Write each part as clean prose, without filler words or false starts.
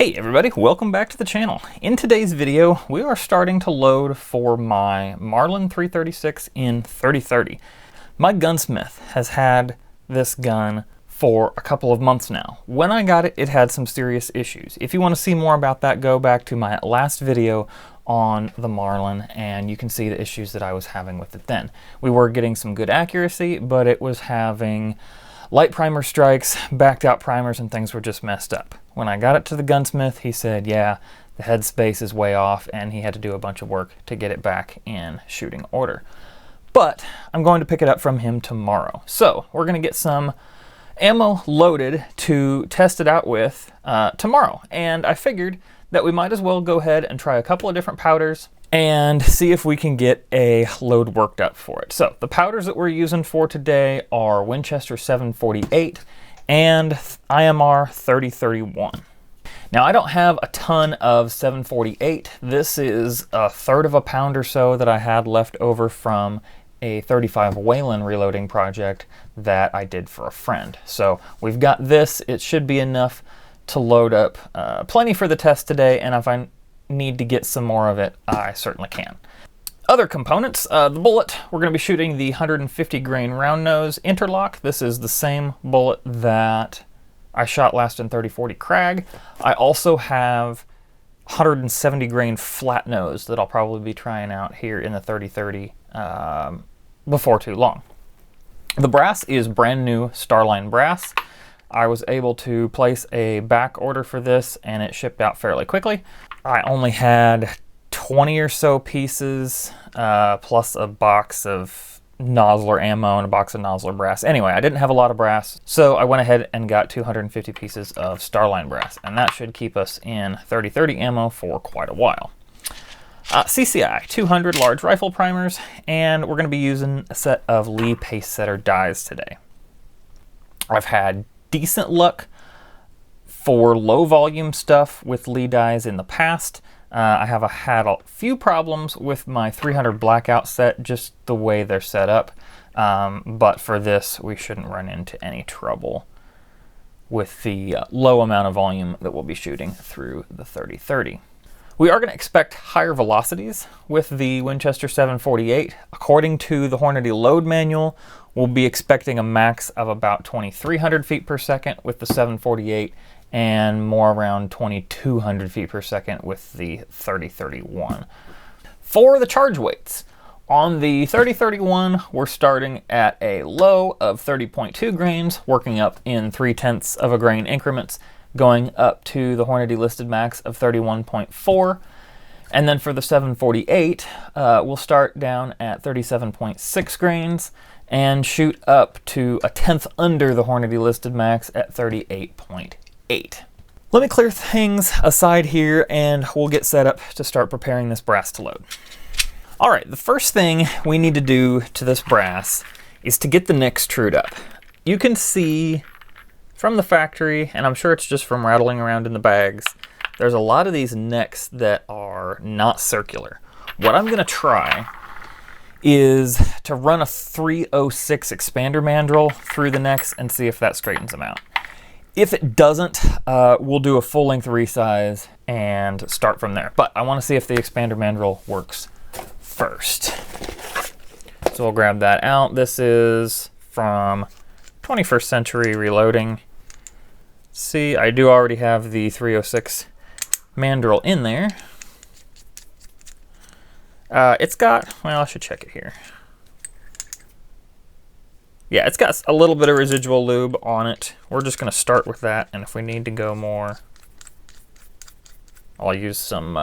Hey everybody, welcome back to the channel. In today's video, we are starting to load for my Marlin 336 in 3030. My gunsmith has had this gun for a couple of months now. When I got it, it had some serious issues. If you want to see more about that, go back to my last video on the Marlin and you can see the issues that I was having with it then. We were getting some good accuracy, but it was having light primer strikes, backed out primers, and things were just messed up. When I got it to the gunsmith, he said, yeah, the headspace is way off, and he had to do a bunch of work to get it back in shooting order. But I'm going to pick it up from him tomorrow. So we're going to get some ammo loaded to test it out with tomorrow. And I figured that we might as well go ahead and try a couple of different powders and see if we can get a load worked up for it. So the powders that we're using for today are Winchester 748 and IMR 3031. Now I don't have a ton of 748. This is a third of a pound or so that I had left over from a 35 Whelen reloading project that I did for a friend. So we've got this. It should be enough to load up plenty for the test today, and if I need to get some more of it, I certainly can. Other components, the bullet, we're going to be shooting the 150 grain round nose interlock. This is the same bullet that I shot last in 3040 Crag. I also have 170 grain flat nose that I'll probably be trying out here in the 3030 before too long. The brass is brand new Starline brass. I was able to place a back order for this and it shipped out fairly quickly. I only had 20 or so pieces, plus a box of nozzler ammo and a box of nozzler brass. Anyway, I didn't have a lot of brass, so I went ahead and got 250 pieces of Starline brass, and that should keep us in 3030 ammo for quite a while. CCI 200 large rifle primers, and we're going to be using a set of Lee Pacesetter dies today. I've had decent luck for low volume stuff with Lee dies in the past. I have had a few problems with my 300 blackout set, just the way they're set up. But for this, we shouldn't run into any trouble with the low amount of volume that we'll be shooting through the 3030. We are going to expect higher velocities with the Winchester 748. According to the Hornady load manual, we'll be expecting a max of about 2,300 feet per second with the 748 and more around 2,200 feet per second with the 3031. For the charge weights, on the 3031, we're starting at a low of 30.2 grains, working up in 0.3 of a grain increments, going up to the Hornady listed max of 31.4. And then for the 748, we'll start down at 37.6 grains and shoot up to a tenth under the Hornady listed max at 38.8. Let me clear things aside here and we'll get set up to start preparing this brass to load. All right, the first thing we need to do to this brass is to get the nicks trued up. You can see from the factory, and I'm sure it's just from rattling around in the bags, there's a lot of these necks that are not circular. What I'm gonna try is to run a 306 expander mandrel through the necks and see if that straightens them out. If it doesn't, we'll do a full length resize and start from there. But I want to see if the expander mandrel works first. So we'll grab that out. This is from 21st Century Reloading. See, I do already have the 306 mandrel in there. It's got, well, I should check it here. Yeah, it's got a little bit of residual lube on it. We're just going to start with that, and if we need to go more, I'll use some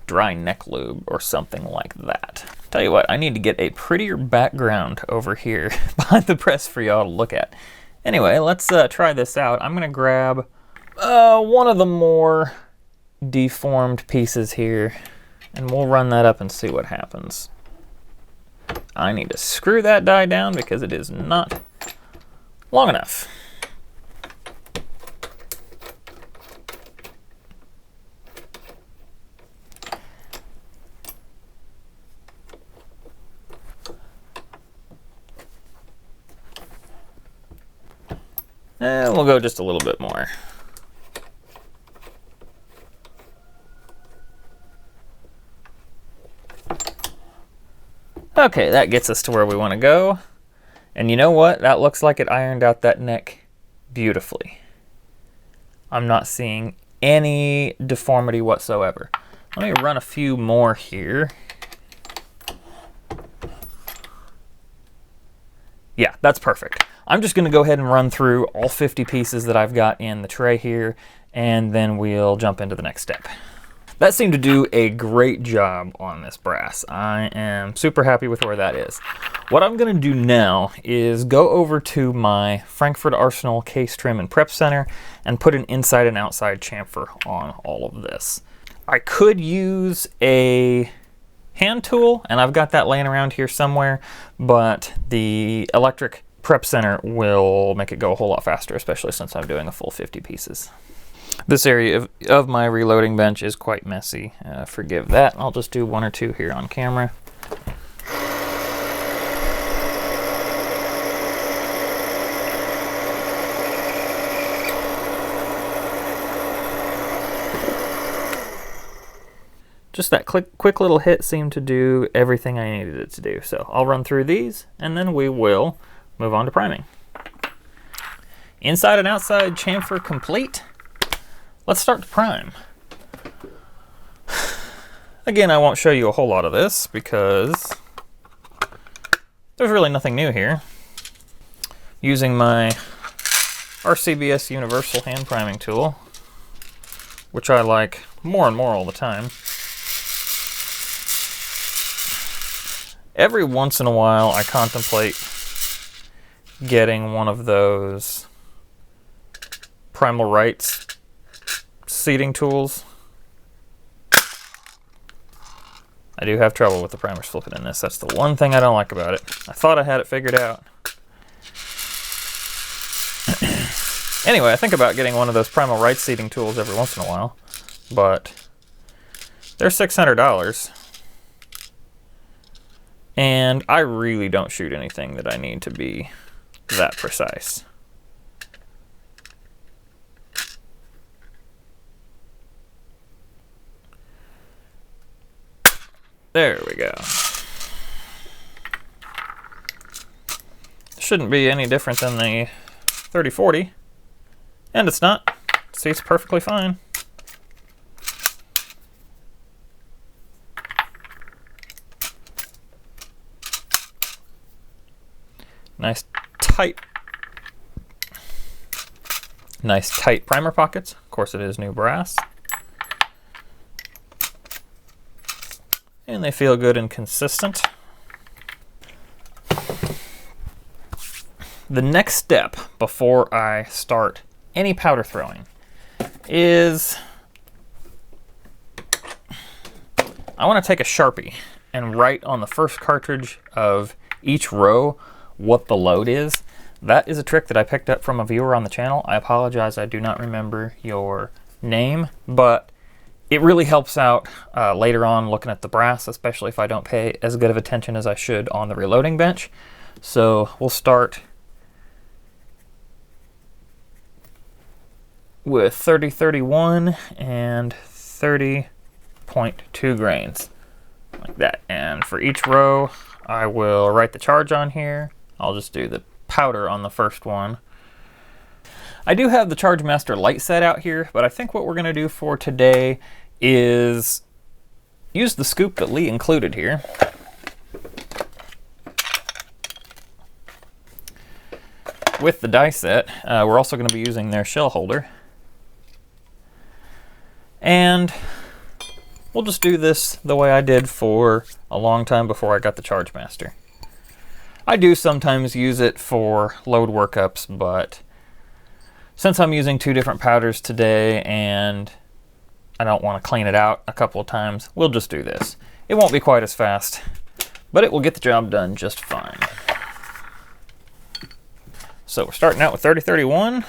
dry neck lube or something like that. Tell you what, I need to get a prettier background over here behind the press for y'all to look at. Anyway, let's try this out. I'm going to grab one of the more deformed pieces here, and we'll run that up and see what happens. I need to screw that die down because it is not long enough. And we'll go just a little bit more. Okay, that gets us to where we want to go. And you know what? That looks like it ironed out that neck beautifully. I'm not seeing any deformity whatsoever. Let me run a few more here. Yeah, that's perfect. I'm just going to go ahead and run through all 50 pieces that I've got in the tray here, and then we'll jump into the next step. That seemed to do a great job on this brass. I am super happy with where that is. What I'm going to do now is go over to my Frankfurt Arsenal case trim and prep center and put an inside and outside chamfer on all of this. I could use a hand tool, and I've got that laying around here somewhere, but the electric prep center will make it go a whole lot faster, especially since I'm doing a full 50 pieces. This area of my reloading bench is quite messy. Forgive that. I'll just do one or two here on camera. Just that quick little hit seemed to do everything I needed it to do. So I'll run through these, and then we will move on to priming. Inside and outside chamfer complete. Let's start to prime. Again, I won't show you a whole lot of this because there's really nothing new here. Using my RCBS Universal hand priming tool, which I like more and more all the time. Every once in a while, I contemplate getting one of those Primal Rights seating tools. I do have trouble with the primers flipping in this. That's the one thing I don't like about it. I thought I had it figured out. Anyway, I think about getting one of those Primal Rights seating tools every once in a while, but they're $600. And I really don't shoot anything that I need to be that precise. There we go. Shouldn't be any different than the 3040, and it's not. It seats perfectly fine. Nice tight primer pockets. Of course, it is new brass. And they feel good and consistent. The next step before I start any powder throwing is I want to take a Sharpie and write on the first cartridge of each row what the load is. That is a trick that I picked up from a viewer on the channel. I apologize, I do not remember your name, but it really helps out later on looking at the brass, especially if I don't pay as good of attention as I should on the reloading bench. So we'll start with 30-31 and 30.2 grains, like that. And for each row, I will write the charge on here. I'll just do the powder on the first one. I do have the Charge Master light set out here, but I think what we're going to do for today is use the scoop that Lee included here. With the die set, we're also going to be using their shell holder. And we'll just do this the way I did for a long time before I got the Charge Master. I do sometimes use it for load workups, but since I'm using two different powders today and I don't want to clean it out a couple of times, we'll just do this. It won't be quite as fast, but it will get the job done just fine. So we're starting out with 30-31.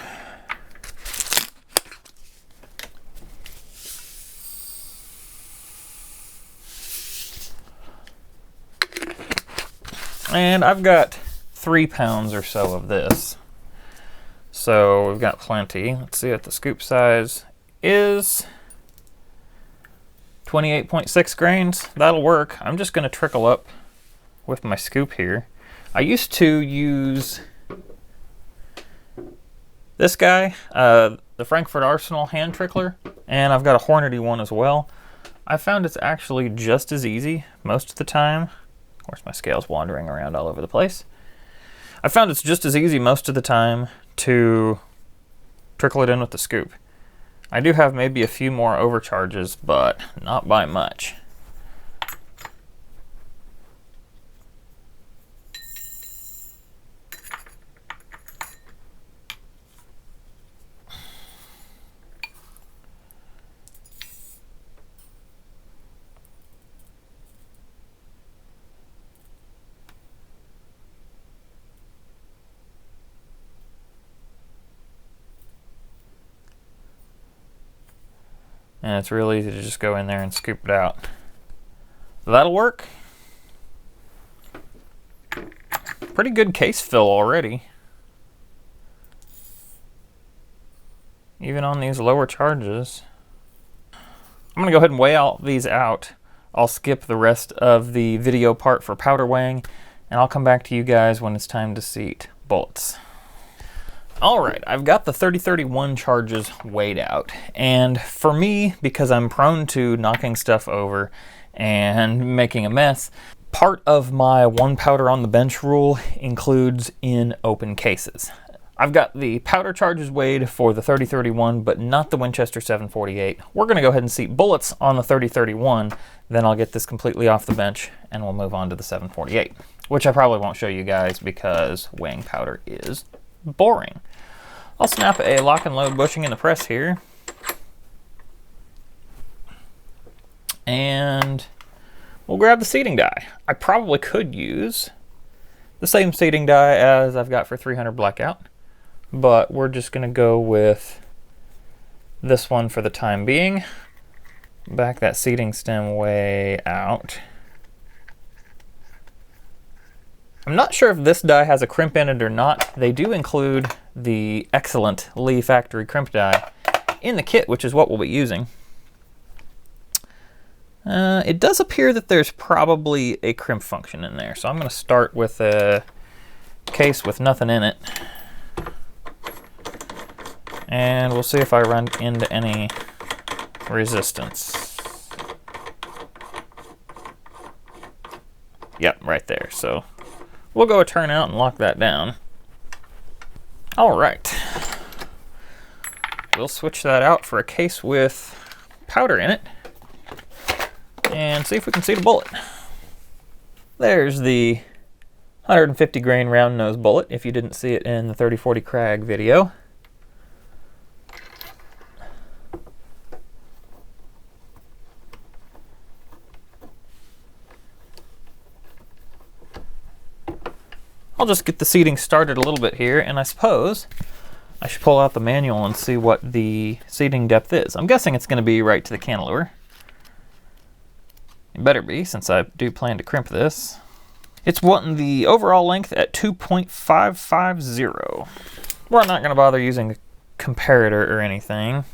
And I've got 3 pounds or so of this. So we've got plenty. Let's see what the scoop size is. 28.6 grains. That'll work. I'm just going to trickle up with my scoop here. I used to use this guy, the Frankfurt Arsenal hand trickler, and I've got a Hornady one as well. I found it's actually just as easy most of the time. Of course, my scale's wandering around all over the place. I found it's just as easy most of the time to trickle it in with the scoop. I do have maybe a few more overcharges, but not by much. And it's real easy to just go in there and scoop it out. So that'll work. Pretty good case fill already. Even on these lower charges. I'm gonna go ahead and weigh all these out. I'll skip the rest of the video part for powder weighing, and I'll come back to you guys when it's time to seat bullets. All right, I've got the 3031 charges weighed out, and for me, because I'm prone to knocking stuff over and making a mess, part of my one powder on the bench rule includes in open cases. I've got the powder charges weighed for the 3031, but not the Winchester 748. We're gonna go ahead and seat bullets on the 3031, then I'll get this completely off the bench and we'll move on to the 748, which I probably won't show you guys because weighing powder is boring. I'll snap a lock and load bushing in the press here. And we'll grab the seating die. I probably could use the same seating die as I've got for 300 Blackout, but we're just gonna go with this one for the time being. Back that seating stem way out. I'm not sure if this die has a crimp in it or not. They do include the excellent Lee factory crimp die in the kit, which is what we'll be using. It does appear that there's probably a crimp function in there, so I'm going to start with a case with nothing in it. And we'll see if I run into any resistance. Yep, right there. So we'll go a turn out and lock that down. All right. We'll switch that out for a case with powder in it and see if we can see the bullet. There's the 150 grain round nose bullet, if you didn't see it in the 3040 Krag video. I'll just get the seating started a little bit here, and I suppose I should pull out the manual and see what the seating depth is. I'm guessing it's going to be right to the cantilever. It better be, since I do plan to crimp this. It's wanting the overall length at 2.550. We're not going to bother using a comparator or anything.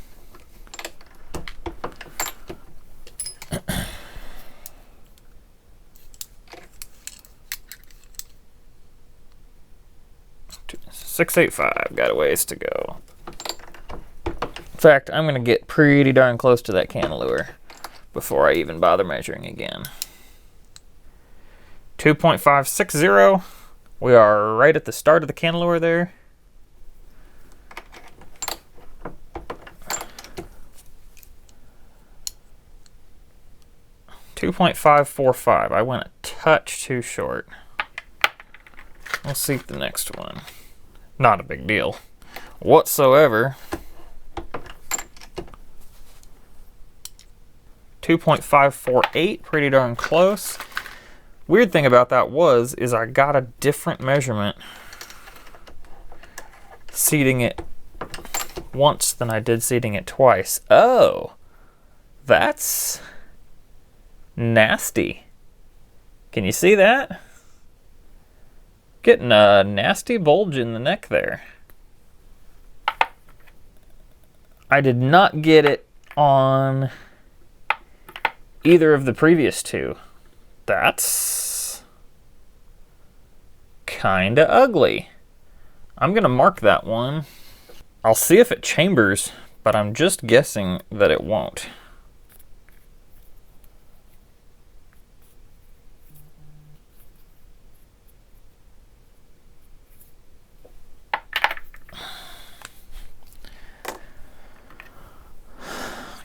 .685, got a ways to go. In fact, I'm going to get pretty darn close to that cantilever before I even bother measuring again. 2.560. We are right at the start of the cantilever there. .545. I went a touch too short. We'll see the next one. Not a big deal whatsoever. 2.548, pretty darn close. Weird thing about that is I got a different measurement seating it once than I did seating it twice. Oh, that's nasty. Can you see that? Getting a nasty bulge in the neck there. I did not get it on either of the previous two. That's kinda ugly. I'm gonna mark that one. I'll see if it chambers, but I'm just guessing that it won't.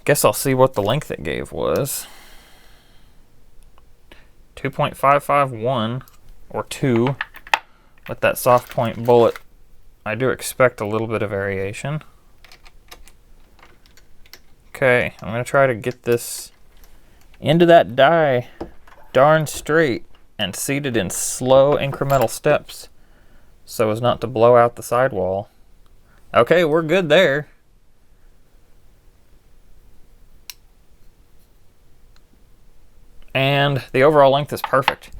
Guess I'll see what the length it gave was. 2.551 or 2 with that soft point bullet. I do expect a little bit of variation. Okay, I'm gonna try to get this into that die darn straight and seat it in slow incremental steps so as not to blow out the sidewall. Okay, we're good there. And the overall length is perfect.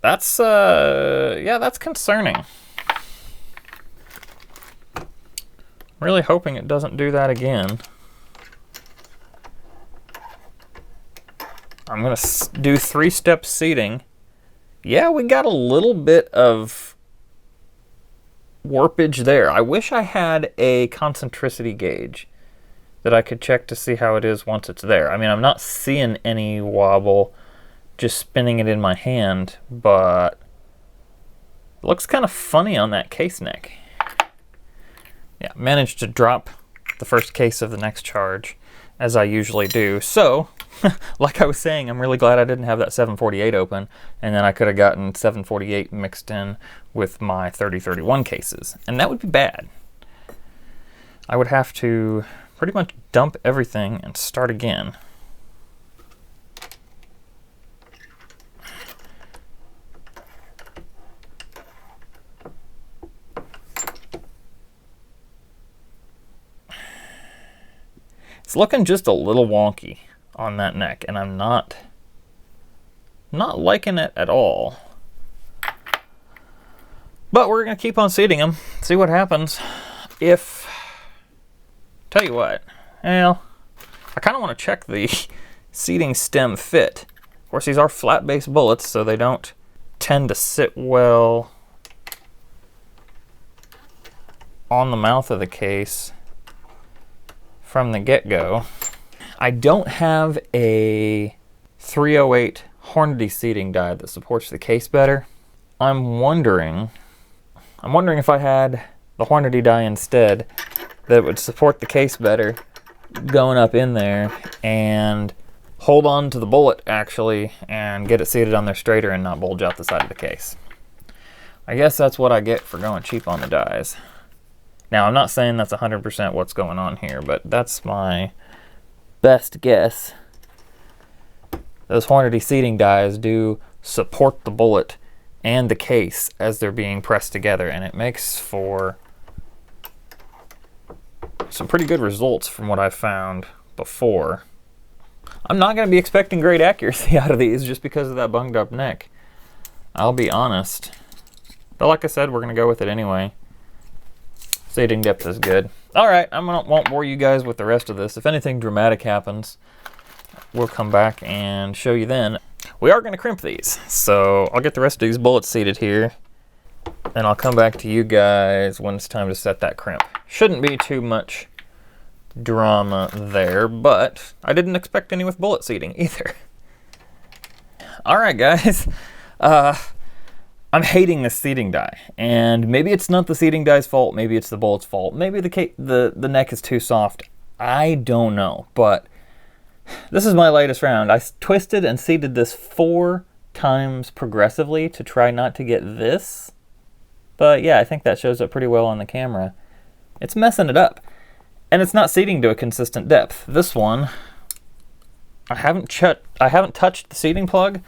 That's, yeah, that's concerning. Really hoping it doesn't do that again. I'm gonna do 3-step seating. Yeah, we got a little bit of warpage there. I wish I had a concentricity gauge that I could check to see how it is once it's there. I mean, I'm not seeing any wobble just spinning it in my hand, but it looks kind of funny on that case neck. Yeah, managed to drop the first case of the next charge, as I usually do. So, like I was saying, I'm really glad I didn't have that 748 open, and then I could have gotten 748 mixed in with my 3031 cases, and that would be bad. I would have to pretty much dump everything and start again. It's looking just a little wonky on that neck, and I'm not liking it at all. But we're gonna keep on seating them, see what happens. Tell you what, well, I kind of want to check the seating stem fit. Of course, these are flat base bullets, so they don't tend to sit well on the mouth of the case from the get-go. I don't have a 308 Hornady seating die that supports the case better. I'm wondering if I had the Hornady die instead, that would support the case better going up in there and hold on to the bullet actually and get it seated on there straighter and not bulge out the side of the case. I guess that's what I get for going cheap on the dies. Now, I'm not saying that's 100% what's going on here, but that's my best guess. Those Hornady seating dies do support the bullet and the case as they're being pressed together, and it makes for some pretty good results from what I've found before. I'm not going to be expecting great accuracy out of these just because of that bunged up neck. I'll be honest. But like I said, we're going to go with it anyway. Seating depth is good. Alright, won't bore you guys with the rest of this. If anything dramatic happens, we'll come back and show you then. We are going to crimp these, so I'll get the rest of these bullets seated here, and I'll come back to you guys when it's time to set that crimp. Shouldn't be too much drama there, but I didn't expect any with bullet seating either. Alright guys, I'm hating this seating die, and maybe it's not the seating die's fault, maybe it's the bullet's fault, maybe the neck is too soft. I don't know, but this is my latest round. I twisted and seated this 4 times progressively to try not to get this, but yeah, I think that shows up pretty well on the camera. It's messing it up, and it's not seating to a consistent depth. This one, I haven't touched the seating plug.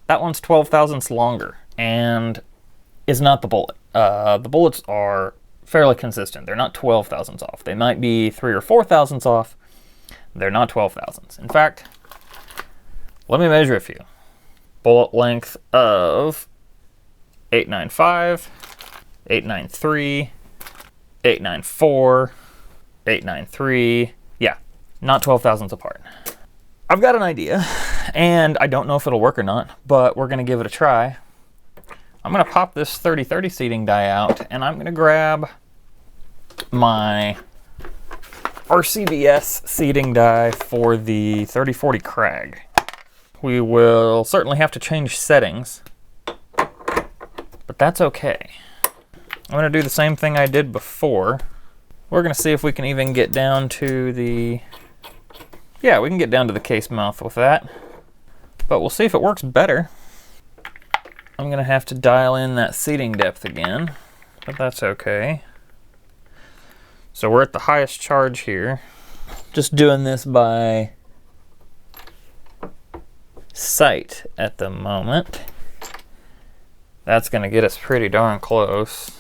That one's 12 thousandths longer, and is not the bullet. The bullets are fairly consistent. They're not 12 thousandths off. They might be 3 or 4 thousandths off. They're not 12 thousandths. In fact, let me measure a few. Bullet length of 895, 893, 894, 893. Yeah, not 12 thousandths apart. I've got an idea, and I don't know if it'll work or not, but we're gonna give it a try. I'm gonna pop this 3030 seating die out, and I'm gonna grab my RCBS seating die for the 3040 Crag. We will certainly have to change settings, but that's okay. I'm gonna do the same thing I did before. We're gonna see if we can even get down to the, yeah, we can get down to the case mouth with that, but we'll see if it works better. I'm gonna have to dial in that seating depth again, but that's okay. So we're at the highest charge here. Just doing this by sight at the moment. That's gonna get us pretty darn close.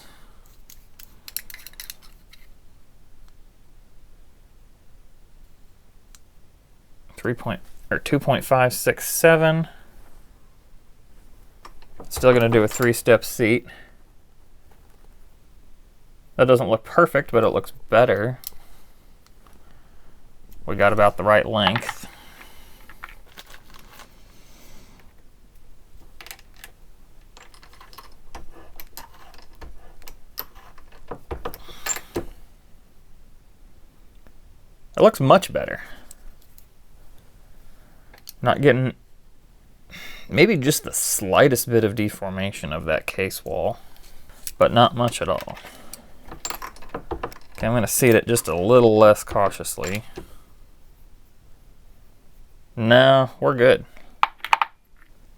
2.567. Still gonna do a 3-step seat. That doesn't look perfect, but it looks better. We got about the right length. It looks much better. Not getting maybe just the slightest bit of deformation of that case wall, but not much at all. Okay, I'm going to seat it just a little less cautiously. No, we're good.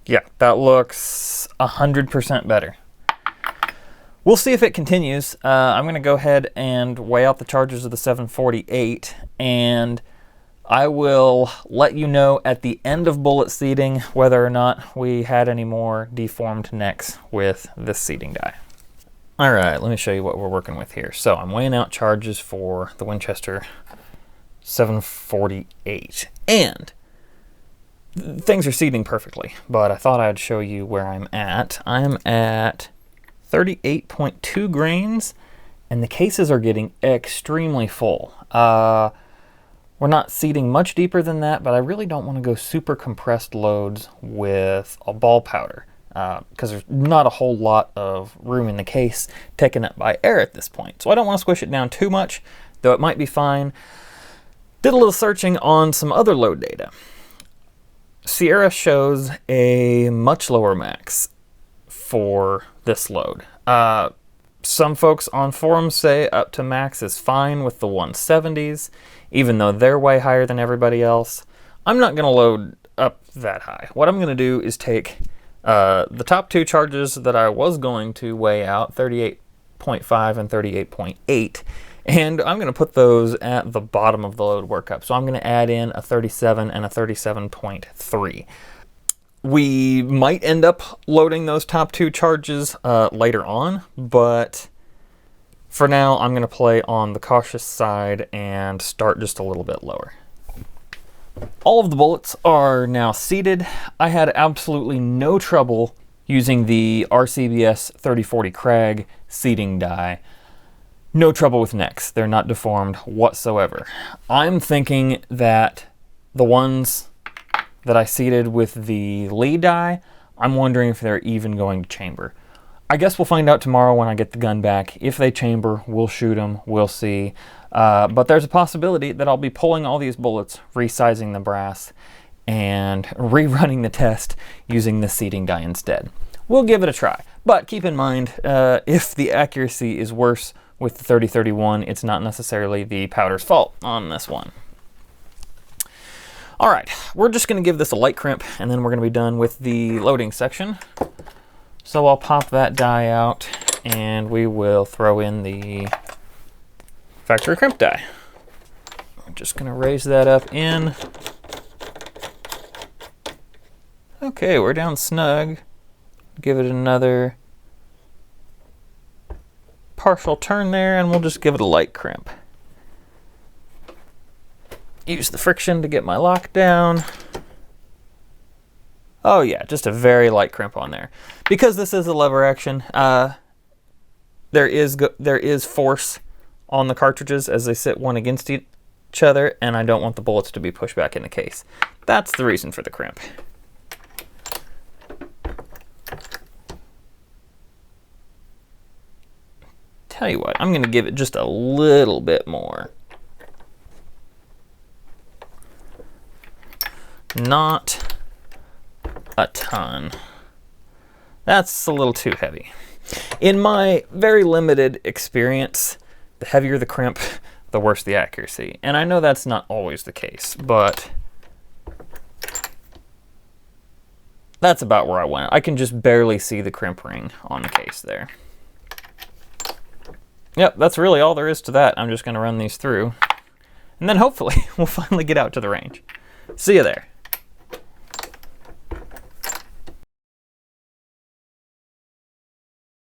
Yeah, that looks 100% better. We'll see if it continues. I'm going to go ahead and weigh out the charges of the 748, and I will let you know at the end of bullet seating whether or not we had any more deformed necks with this seating die. All right, let me show you what we're working with here. So I'm weighing out charges for the Winchester 748, and things are seating perfectly, but I thought I'd show you where I'm at. I'm at 38.2 grains, and the cases are getting extremely full. We're not seating much deeper than that, but I really don't want to go super compressed loads with a ball powder because there's not a whole lot of room in the case taken up by air at this point. So I don't want to squish it down too much, though it might be fine. Did a little searching on some other load data. Sierra shows a much lower max for this load. Some folks on forums say up to max is fine with the 170s, even though they're way higher than everybody else. I'm not going to load up that high. What I'm going to do is take the top two charges that I was going to weigh out, 38.5 and 38.8, and I'm going to put those at the bottom of the load workup. So I'm going to add in a 37 and a 37.3. We might end up loading those top two charges later on, but for now I'm going to play on the cautious side and start just a little bit lower. All of the bullets are now seated. I had absolutely no trouble using the RCBS 3040 Crag seating die. No trouble with necks. They're not deformed whatsoever. I'm thinking that the ones that I seated with the lead die, I'm wondering if they're even going to chamber. I guess we'll find out tomorrow when I get the gun back. If they chamber, we'll shoot them, we'll see. But there's a possibility that I'll be pulling all these bullets, resizing the brass, and rerunning the test using the seating die instead. We'll give it a try, but keep in mind, if the accuracy is worse with the 3031, it's not necessarily the powder's fault on this one. All right, we're just going to give this a light crimp, and then we're going to be done with the loading section. So I'll pop that die out, and we will throw in the factory crimp die. I'm just going to raise that up in. Okay, we're down snug. Give it another partial turn there, and we'll just give it a light crimp. Use the friction to get my lock down. Oh yeah, just a very light crimp on there. Because this is a lever action, there is force on the cartridges as they sit one against each other, and I don't want the bullets to be pushed back in the case. That's the reason for the crimp. tell you what, I'm going to give it just a little bit more. Not a ton. That's a little too heavy. In my very limited experience, the heavier the crimp, the worse the accuracy. And I know that's not always the case, but that's about where I went. I can just barely see the crimp ring on the case there. Yep, that's really all there is to that. I'm just going to run these through, and then hopefully we'll finally get out to the range. See you there.